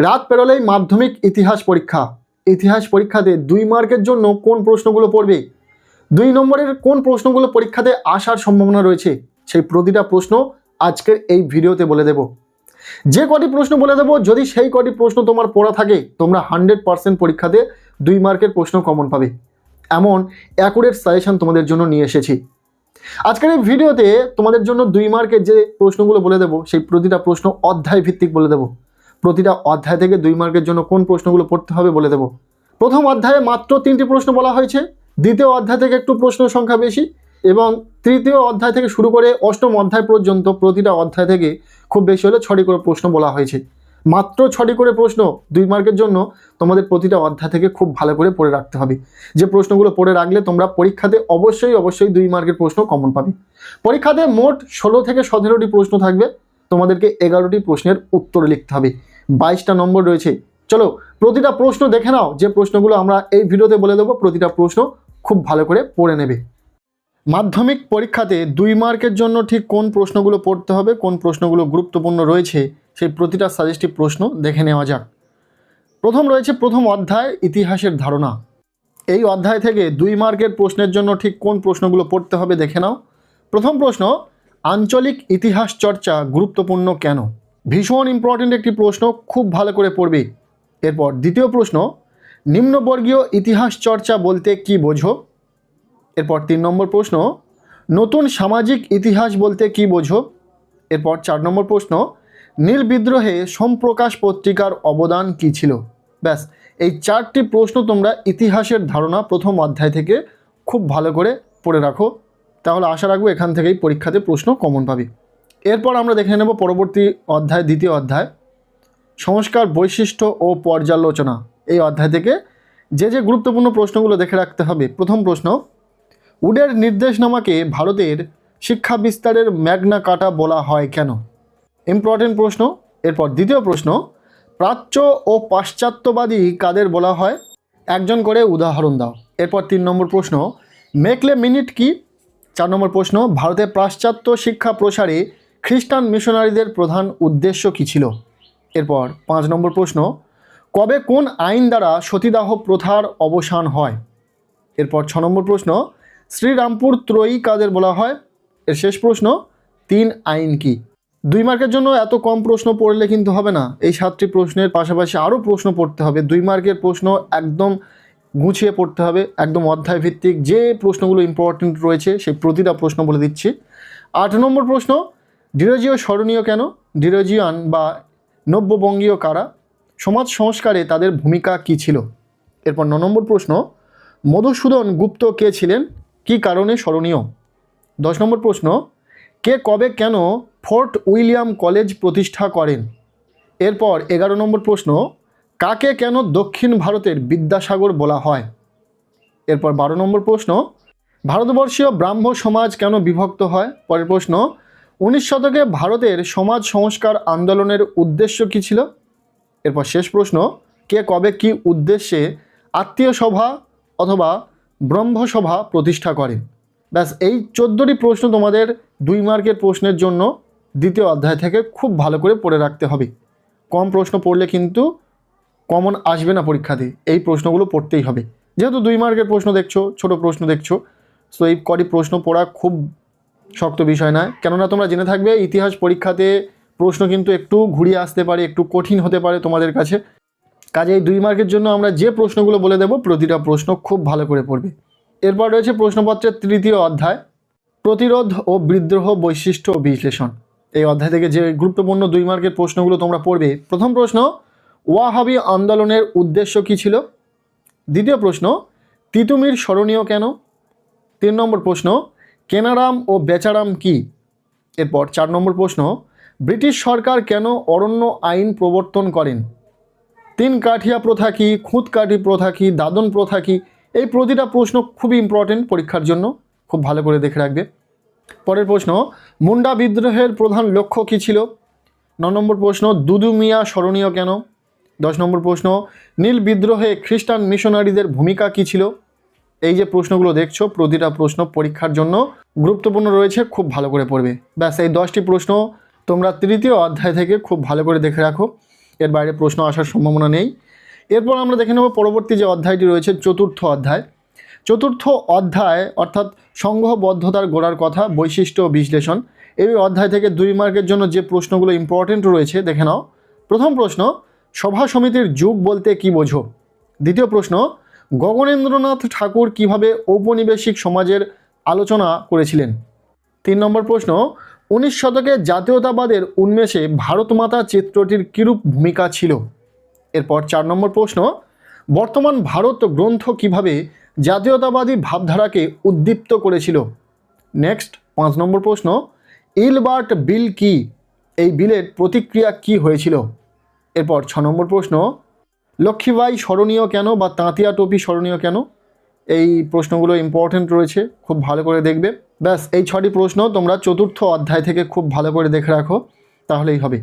রাত পেরোলেই মাধ্যমিক ইতিহাস পরীক্ষা। ইতিহাস পরীক্ষাতে 2 মার্কের জন্য কোন প্রশ্নগুলো পড়বে, 2 নম্বরের কোন প্রশ্নগুলো পরীক্ষাতে আসার সম্ভাবনা রয়েছে, সেই প্রতিটা প্রশ্ন আজকের এই ভিডিওতে বলে দেব। যে কটি প্রশ্ন বলে দেব, যদি সেই কটি প্রশ্ন তোমার পড়া থাকে, তোমরা 100% পরীক্ষাতে 2 মার্কের প্রশ্ন কমন পাবে। এমন অ্যাকুরেট সাজেশন তোমাদের জন্য নিয়ে এসেছি। আজকের এই ভিডিওতে তোমাদের জন্য 2 মার্কের যে প্রশ্নগুলো বলে দেব, সেই প্রতিটা প্রশ্ন অধ্যায় ভিত্তিক বলে দেব। প্রতিটা অধ্যায় থেকে 2 মার্কের জন্য কোন প্রশ্নগুলো পড়তে হবে বলে দেব। প্রথম অধ্যায়ে মাত্র 3টি প্রশ্ন বলা হয়েছে, দ্বিতীয় অধ্যায় থেকে একটু প্রশ্ন সংখ্যা বেশি, এবং তৃতীয় অধ্যায় থেকে শুরু করে অষ্টম অধ্যায় পর্যন্ত প্রতিটা অধ্যায় থেকে খুব বেশি হলে 6টি করে প্রশ্ন বলা হয়েছে। মাত্র 6টি করে প্রশ্ন 2 মার্কের জন্য তোমাদের প্রতিটা অধ্যায় থেকে খুব ভালো করে পড়ে রাখতে হবে। যে প্রশ্নগুলো পড়ে রাখলে তোমরা পরীক্ষাতে অবশ্যই 2 মার্কের প্রশ্ন কমন পাবে। পরীক্ষাতে মোট 16 থেকে 17টি প্রশ্ন থাকবে, তোমাদেরকে 11টি প্রশ্নের উত্তর লিখতে হবে। 22টা নম্বর রয়েছে। চলো প্রতিটা প্রশ্ন দেখে নাও, যে প্রশ্নগুলো আমরা এই ভিডিওতে বলে দেবো, প্রতিটা প্রশ্ন খুব ভালো করে পড়ে নেবে। মাধ্যমিক পরীক্ষাতে 2 মার্কের জন্য ঠিক কোন প্রশ্নগুলো পড়তে হবে, কোন প্রশ্নগুলো গুরুত্বপূর্ণ রয়েছে, সেই প্রতিটা সাজেস্টিভ প্রশ্ন দেখে নেওয়া যাক। প্রথম রয়েছে প্রথম অধ্যায় ইতিহাসের ধারণা। এই অধ্যায় থেকে 2 মার্কের প্রশ্নের জন্য ঠিক কোন প্রশ্নগুলো পড়তে হবে দেখে নাও। প্রথম প্রশ্ন, আঞ্চলিক ইতিহাস চর্চা গুরুত্বপূর্ণ কেন? ভীষণ ইম্পর্টেন্ট একটি প্রশ্ন, খুব ভালো করে পড়বে। এরপর দ্বিতীয় প্রশ্ন, নিম্নবর্গীয় ইতিহাস চর্চা বলতে কি বোঝো? এরপর 3 নম্বর প্রশ্ন, নতুন সামাজিক ইতিহাস বলতে কি বোঝো? এরপর 4 নম্বর প্রশ্ন, নীল বিদ্রোহে সোমপ্রকাশ পত্রিকার অবদান কী ছিল? ব্যাস, এই 4টি প্রশ্ন তোমরা ইতিহাসের ধারণা প্রথম অধ্যায় থেকে খুব ভালো করে পড়ে রাখো, তাহলে আশা রাখবো এখান থেকেই পরীক্ষাতে প্রশ্ন কমন পাবে। এরপর আমরা দেখে নেব পরবর্তী অধ্যায়, দ্বিতীয় অধ্যায়, সংস্কার বৈশিষ্ট্য ও পর্যালোচনা। এই অধ্যায় থেকে যে গুরুত্বপূর্ণ প্রশ্নগুলো দেখে রাখতে হবে। প্রথম প্রশ্ন, উডের নির্দেশনামাকে ভারতের শিক্ষা বিস্তারের ম্যাগনা কার্টা বলা হয় কেন? ইম্পর্টেন্ট প্রশ্ন। এরপর দ্বিতীয় প্রশ্ন, প্রাচ্য ও পাশ্চাত্যবাদী কাদের বলা হয়? একজন করে উদাহরণ দাও। এরপর 3 নম্বর প্রশ্ন, মেকলে মিনিট কি? 4 নম্বর প্রশ্ন, ভারতে পাশ্চাত্য শিক্ষা প্রসারে খ্রিস্টান মিশনারিদের প্রধান উদ্দেশ্য কী ছিল? এরপর 5 নম্বর প্রশ্ন, কবে কোন আইন দ্বারা সতীদাহ প্রথার অবসান হয়? এরপর 6 নম্বর প্রশ্ন, শ্রীরামপুর ত্রয়ী কাদের বলা হয়? এর শেষ প্রশ্ন, 3 আইন কি? 2 মার্কের জন্য এত কম প্রশ্ন পড়লে কিন্তু হবে না। এই 7টি প্রশ্নের পাশাপাশি আরও প্রশ্ন পড়তে হবে। 2 মার্কের প্রশ্ন একদম গুছিয়ে পড়তে হবে, একদম অধ্যায় ভিত্তিক। যে প্রশ্নগুলো ইম্পর্টেন্ট রয়েছে সেই প্রতিটা প্রশ্ন বলে দিচ্ছি। 8 নম্বর প্রশ্ন, ডিরোজিও স্মরণীয় কেন? ডিরোজিয়ান বা নব্যবঙ্গীয় কারা? সমাজ সংস্কারে তাদের ভূমিকা কী ছিল? এরপর 9 নম্বর প্রশ্ন, মধুসূদন গুপ্ত কে ছিলেন, কী কারণে স্মরণীয়? 10 নম্বর প্রশ্ন, কে কবে কেন ফোর্ট উইলিয়াম কলেজ প্রতিষ্ঠা করেন? এরপর 11 নম্বর প্রশ্ন, কাকে কেন দক্ষিণ ভারতের বিদ্যাসাগর বলা হয়? এরপর 12 নম্বর প্রশ্ন, ভারতবর্ষীয় ব্রাহ্ম সমাজ কেন বিভক্ত হয়? পরের প্রশ্ন, 19 শতকে ভারতের সমাজ সংস্কার আন্দোলনের উদ্দেশ্য কী ছিল? এরপর শেষ প্রশ্ন, কে কবে কী উদ্দেশ্যে আত্মীয় সভা অথবা ব্রহ্মসভা প্রতিষ্ঠা করেন? ব্যাস, এই 14টি প্রশ্ন তোমাদের 2 মার্কের প্রশ্নের জন্য দ্বিতীয় অধ্যায় থেকে খুব ভালো করে পড়ে রাখতে হবে। কম প্রশ্ন পড়লে কিন্তু কমন আসবে না পরীক্ষাতে, এই প্রশ্নগুলো পড়তেই হবে। যেহেতু 2 মার্কের প্রশ্ন দেখছো, ছোট প্রশ্ন দেখছো, সো এই কটি প্রশ্ন পড়া খুব শক্ত বিষয় নয়। কেননা তোমরা জেনে থাকবে ইতিহাস পরীক্ষাতে প্রশ্ন কিন্তু একটু ঘুরিয়ে আসতে পারে, একটু কঠিন হতে পারে তোমাদের কাছে। কাজে এই 2 মার্কের জন্য আমরা যে প্রশ্নগুলো বলে দেব, প্রতিটা প্রশ্ন খুব ভালো করে পড়বে। এরপর রয়েছে প্রশ্নপত্রের তৃতীয় অধ্যায়, প্রতিরোধ ও বিদ্রোহ বৈশিষ্ট্য ও বিশ্লেষণ। এই অধ্যায় থেকে যে গুরুত্বপূর্ণ 2 মার্কের প্রশ্নগুলো তোমরা পড়বে। প্রথম প্রশ্ন, ওয়াহাবি আন্দোলনের উদ্দেশ্য কী ছিল? দ্বিতীয় প্রশ্ন, তিতুমির স্মরণীয় কেন? 3 নম্বর প্রশ্ন, কেনারাম ও বেচারাম কি? এরপর 4 নম্বর প্রশ্ন, ব্রিটিশ সরকার কেন অরণ্য আইন প্রবর্তন করেন? 3 কাঠিয়া প্রথা কি, খুঁত কাঠি প্রথা কি, দাদন প্রথা কি? এই প্রতিটা প্রশ্ন খুবই ইম্পর্টেন্ট পরীক্ষার জন্য, খুব ভালো করে দেখে রাখবে। পরের প্রশ্ন, মুন্ডা বিদ্রোহের প্রধান লক্ষ্য কী ছিল? 9 নম্বর প্রশ্ন, দুদু মিয়া স্মরণীয় কেন? 10 নম্বর প্রশ্ন, নীল বিদ্রোহে খ্রিস্টান মিশনারিদের ভূমিকা কী ছিল? এই যে প্রশ্নগুলো দেখছো, প্রতিটা প্রশ্ন পরীক্ষার জন্য গুরুত্বপূর্ণ রয়েছে, খুব ভালো করে পড়বে। ব্যাস, এই 10টি প্রশ্ন তোমরা তৃতীয় অধ্যায় থেকে খুব ভালো করে দেখে রাখো। এর বাইরে প্রশ্ন আসার সম্ভাবনা নেই। এরপর আমরা দেখে নেব পরবর্তী যে অধ্যায়টি রয়েছে চতুর্থ অধ্যায়। চতুর্থ অধ্যায় অর্থাৎ সংঘবদ্ধতার গোড়ার কথা, বৈশিষ্ট্য ও বিশ্লেষণ। এই অধ্যায় থেকে 2 মার্কের জন্য যে প্রশ্নগুলো ইম্পর্টেন্ট রয়েছে দেখে নাও। প্রথম প্রশ্ন, সভা সমিতির যুগ বলতে কি বোঝো? দ্বিতীয় প্রশ্ন, গগনেন্দ্রনাথ ঠাকুর কিভাবে ঔপনিবেশিক সমাজের আলোচনা করেছিলেন? 3 নম্বর প্রশ্ন, 19 শতকে জাতীয়তাবাদের উন্মেষে ভারতমাতা চিত্রটির কিরূপ ভূমিকা ছিল? এরপর 4 নম্বর প্রশ্ন, বর্তমান ভারত গ্রন্থ কিভাবে জাতীয়তাবাদী ভাবধারাকে উদ্দীপ্ত করেছিল? নেক্সট 5 নম্বর প্রশ্ন, ইলবার্ট বিল কি? এই বিলের প্রতিক্রিয়া কি হয়েছিল? এরপর 6 নম্বর প্রশ্ন, লক্ষ্মীবাঈ স্মরণীয় কেন বা তাঁতিয়া টোপি স্মরণীয় কেন? এই প্রশ্নগুলো ইম্পর্টেন্ট রয়েছে, খুব ভালো করে দেখবে। ব্যাস এই 6টি প্রশ্ন তোমরা চতুর্থ অধ্যায় থেকে খুব ভালো করে দেখে রাখো, তাহলেই হবে।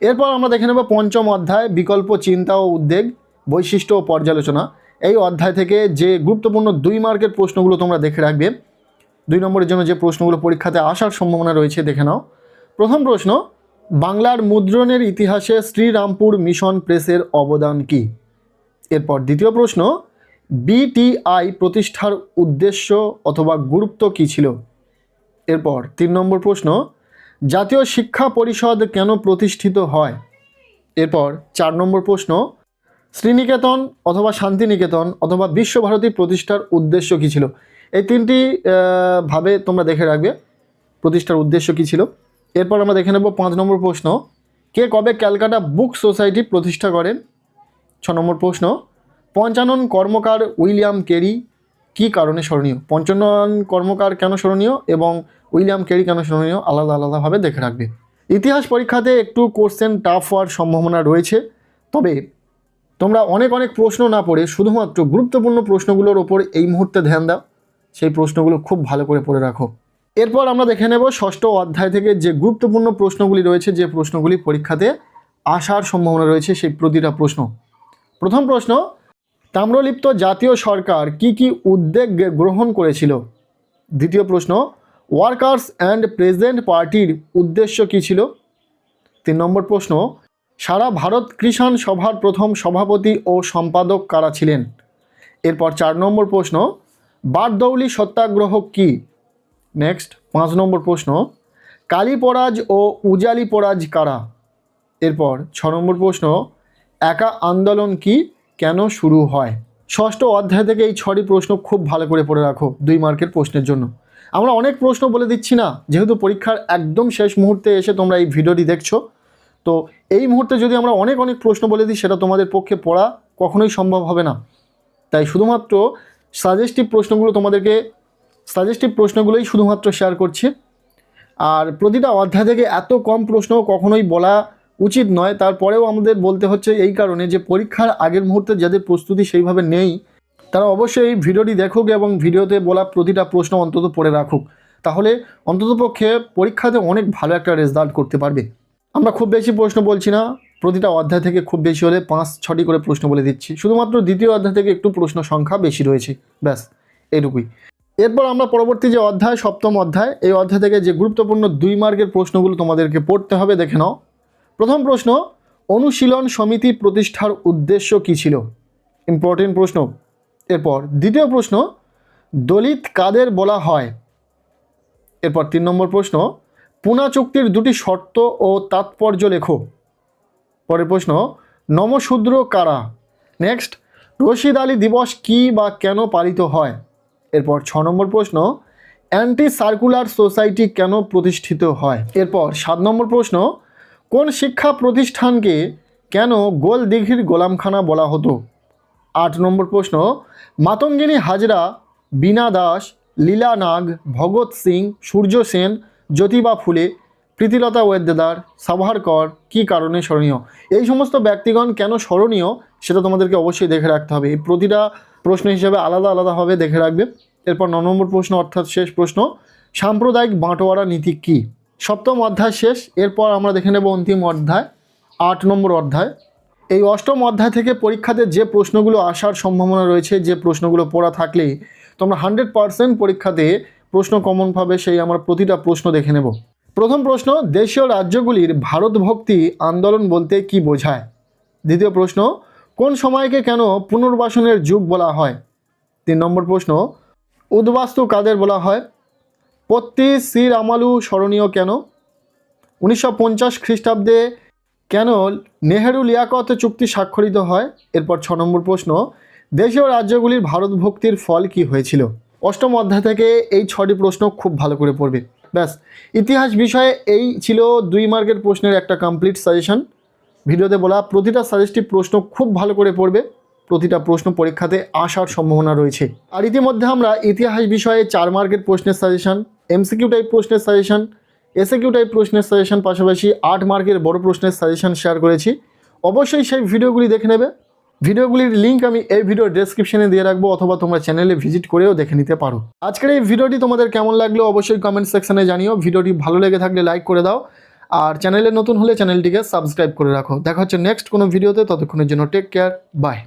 এরপর আমরা দেখে নেব পঞ্চম অধ্যায়, বিকল্প চিন্তা ও উদ্বেগ, বৈশিষ্ট্য ও পর্যালোচনা। এই অধ্যায় থেকে যে গুরুত্বপূর্ণ 2 মার্কের প্রশ্নগুলো তোমরা দেখে রাখবে, 2 নম্বরের জন্য যে প্রশ্নগুলো পরীক্ষাতে আসার সম্ভাবনা রয়েছে দেখে নাও। প্রথম প্রশ্ন, বাংলার মুদ্রণের ইতিহাসে শ্রীরামপুর মিশন প্রেসের অবদান কী? এরপর দ্বিতীয় প্রশ্ন, বিটিআই প্রতিষ্ঠার উদ্দেশ্য অথবা গুরুত্ব কী ছিল? এরপর 3 নম্বর প্রশ্ন, জাতীয় শিক্ষা পরিষদ কেন প্রতিষ্ঠিত হয়? এরপর 4 নম্বর প্রশ্ন, শ্রীনিকেতন অথবা শান্তিনিকেতন অথবা বিশ্বভারতী প্রতিষ্ঠার উদ্দেশ্য কী ছিল? এই 3টি ভাবে তোমরা দেখে রাখবে প্রতিষ্ঠার উদ্দেশ্য কী ছিল। এরপর আমরা দেখে নেব 5 নম্বর প্রশ্ন, কে কবে ক্যালকাটা বুক সোসাইটি প্রতিষ্ঠা করেন? 6 নম্বর প্রশ্ন, পঞ্চানন কর্মকার উইলিয়াম কেরি কী কারণে স্মরণীয়? পঞ্চানন কর্মকার কেন স্মরণীয় এবং উইলিয়াম কেরি কেন স্মরণীয় আলাদা আলাদাভাবে দেখে রাখবে। ইতিহাস পরীক্ষাতে একটু কোশ্চেন টাফ হওয়ার সম্ভাবনা রয়েছে, তবে তোমরা অনেক প্রশ্ন না পড়ে শুধুমাত্র গুরুত্বপূর্ণ প্রশ্নগুলোর ওপর এই মুহূর্তে ধ্যান দাও, সেই প্রশ্নগুলো খুব ভালো করে পড়ে রাখো। এরপর আমরা দেখে নেব ষষ্ঠ অধ্যায় থেকে যে গুরুত্বপূর্ণ প্রশ্নগুলি রয়েছে, যে প্রশ্নগুলি পরীক্ষাতে আসার সম্ভাবনা রয়েছে, সেই প্রতিটা প্রশ্ন। প্রথম প্রশ্ন, তাম্রলিপ্ত জাতীয় সরকার কি কি উদ্যোগ গ্রহণ করেছিল? দ্বিতীয় প্রশ্ন, ওয়ার্কার্স অ্যান্ড প্রেজেন্ট পার্টির উদ্দেশ্য কী ছিল? 3 নম্বর প্রশ্ন, সারা ভারত কৃষাণ সভার প্রথম সভাপতি ও সম্পাদক কারা ছিলেন? এরপর 4 নম্বর প্রশ্ন, বারদৌলি সত্যাগ্রহ কি? নেক্সট 5 নম্বর প্রশ্ন, কালীপরাজ ও উজালিপরাজ কারা? এরপর 6 নম্বর প্রশ্ন, একা আন্দোলন কি, কেন শুরু হয়? ষষ্ঠ অধ্যায় থেকে এই 6টি প্রশ্ন খুব ভালো করে পড়ে রাখো 2 মার্কের প্রশ্নের জন্য। আমরা অনেক প্রশ্ন বলে দিচ্ছি না, যেহেতু পরীক্ষার একদম শেষ মুহূর্তে এসে তোমরা এই ভিডিওটি দেখছো, তো এই মুহূর্তে যদি আমরা অনেক প্রশ্ন বলে দিই সেটা তোমাদের পক্ষে পড়া কখনোই সম্ভব হবে না। তাই শুধুমাত্র সাজেস্টিভ প্রশ্নগুলোই শুধুমাত্র শেয়ার করছি। আর প্রতিটা অধ্যায় থেকে এত কম প্রশ্ন কখনোই বলা উচিত নয়, তারপরেও আমাদের বলতে হচ্ছে এই কারণে যে পরীক্ষার আগের মুহূর্তে যাদের প্রস্তুতি সেইভাবে নেই তারা অবশ্যই এই ভিডিওটি দেখুক এবং ভিডিওতে বলা প্রতিটা প্রশ্ন অন্তত পড়ে রাখুক, তাহলে অন্ততপক্ষে পরীক্ষাতে অনেক ভালো একটা রেজাল্ট করতে পারবে। আমরা খুব বেশি প্রশ্ন বলছি না, প্রতিটা অধ্যায় থেকে খুব বেশি হলে 5-6টি করে প্রশ্ন বলে দিচ্ছি, শুধুমাত্র দ্বিতীয় অধ্যায় থেকে একটু প্রশ্ন সংখ্যা বেশি রয়েছে, ব্যাস এইটুকুই। এরপর আমরা পরবর্তী যে অধ্যায়, সপ্তম অধ্যায়, এই অধ্যায় থেকে যে গুরুত্বপূর্ণ 2 মার্কের প্রশ্নগুলো তোমাদেরকে পড়তে হবে দেখে নাও। প্রথম প্রশ্ন, অনুশীলন সমিতি প্রতিষ্ঠার উদ্দেশ্য কী ছিল? ইম্পর্টেন্ট প্রশ্ন। এরপর দ্বিতীয় প্রশ্ন, দলিত কাদের বলা হয়? এরপর 3 নম্বর প্রশ্ন, পুনা চুক্তির 2টি শর্ত ও তাৎপর্য লেখো। পরের প্রশ্ন, নমশূদ্র কারা? নেক্সট, রশিদ আলী দিবস কী বা কেন পালিত হয়? এরপর 6 নম্বর প্রশ্ন, অ্যান্টি সার্কুলার সোসাইটি কেন প্রতিষ্ঠিত হয়? এরপর 7 নম্বর প্রশ্ন, কোন শিক্ষা প্রতিষ্ঠানকে কেন গোল দিঘির গোলামখানা বলা হতো? 8 নম্বর প্রশ্ন, মাতঙ্গিনী হাজরা, বীণা দাস, লীলা নাগ, ভগৎ সিং, সূর্য সেন, জ্যোতিবা ফুলে, প্রীতিলতা ওয়েদ্দেদার, সাভারকর কী কারণে স্মরণীয়? এই সমস্ত ব্যক্তিগণ কেন স্মরণীয় সেটা তোমাদেরকে অবশ্যই দেখে রাখতে হবে, এই প্রতিটা প্রশ্ন হিসেবে আলাদাভাবে দেখে রাখবে। এরপর 9 নম্বর প্রশ্ন অর্থাৎ শেষ প্রশ্ন, সাম্প্রদায়িক বাঁটোয়ারা নীতি কী? সপ্তম অধ্যায় শেষ। এরপর আমরা দেখে নেব অন্তিম অধ্যায়, 8 নম্বর অধ্যায়। এই অষ্টম অধ্যায় থেকে পরীক্ষাতে যে প্রশ্নগুলো আসার সম্ভাবনা রয়েছে, যে প্রশ্নগুলো পড়া থাকলেই তোমরা 100% পরীক্ষাতে প্রশ্ন কমন পাবে, সেই আমরা প্রতিটা প্রশ্ন দেখে নেব। প্রথম প্রশ্ন, দেশীয় রাজ্যগুলির ভারত ভক্তি আন্দোলন বলতে কি বোঝায়? দ্বিতীয় প্রশ্ন, কোন সময়কে কেন পুনর্বাসনের যুগ বলা হয়? 3 নম্বর প্রশ্ন, উদ্বাস্তু কাদের বলা হয়? পত্তি শ্রীরামালু স্মরণীয় কেন? 1950 খ্রিস্টাব্দে কেন নেহেরু লিয়াকত চুক্তি স্বাক্ষরিত হয়? এরপর 6 নম্বর প্রশ্ন, দেশীয় রাজ্যগুলির ভারত ভক্তির ফল কি হয়েছিল? অষ্টম অধ্যায় থেকে এই 6টি প্রশ্ন খুব ভালো করে পড়বে। ব্যাস, ইতিহাস বিষয়ে এই ছিল 2 মার্কের প্রশ্নের একটা কমপ্লিট সাজেশন। ভিডিওতে বলা প্রতিটা সাজেস্টিভ প্রশ্ন খুব ভালো করে পড়বে, প্রতিটা প্রশ্ন পরীক্ষাতে আসার সম্ভাবনা রয়েছে। আর ইতিমধ্যে আমরা ইতিহাস বিষয়ে 4 মার্কের প্রশ্নের সাজেশন, এমসিকিউ টাইপ প্রশ্নের সাজেশন, এসএকিউ টাইপ প্রশ্নের সাজেশন, পাশাপাশি 8 মার্কের বড় প্রশ্নের সাজেশন শেয়ার করেছি। অবশ্যই সেই ভিডিওগুলি দেখে নেবে। ভিডিওগুলির লিঙ্ক আমি এই ভিডিওর ডেসক্রিপশনে দিয়ে রাখবো, অথবা তোমরা চ্যানেলে ভিজিট করেও দেখে নিতে পারো। আজকের এই ভিডিওটি তোমাদের কেমন লাগলো অবশ্যই কমেন্ট সেকশনে জানিও। ভিডিওটি ভালো লেগে থাকলে লাইক করে দাও, আর চ্যানেলে নতুন হলে চ্যানেলটিকে সাবস্ক্রাইব করে রাখো। দেখা হচ্ছে নেক্সট কোনো ভিডিওতে, ততক্ষণের জন্য টেক কেয়ার, বাই।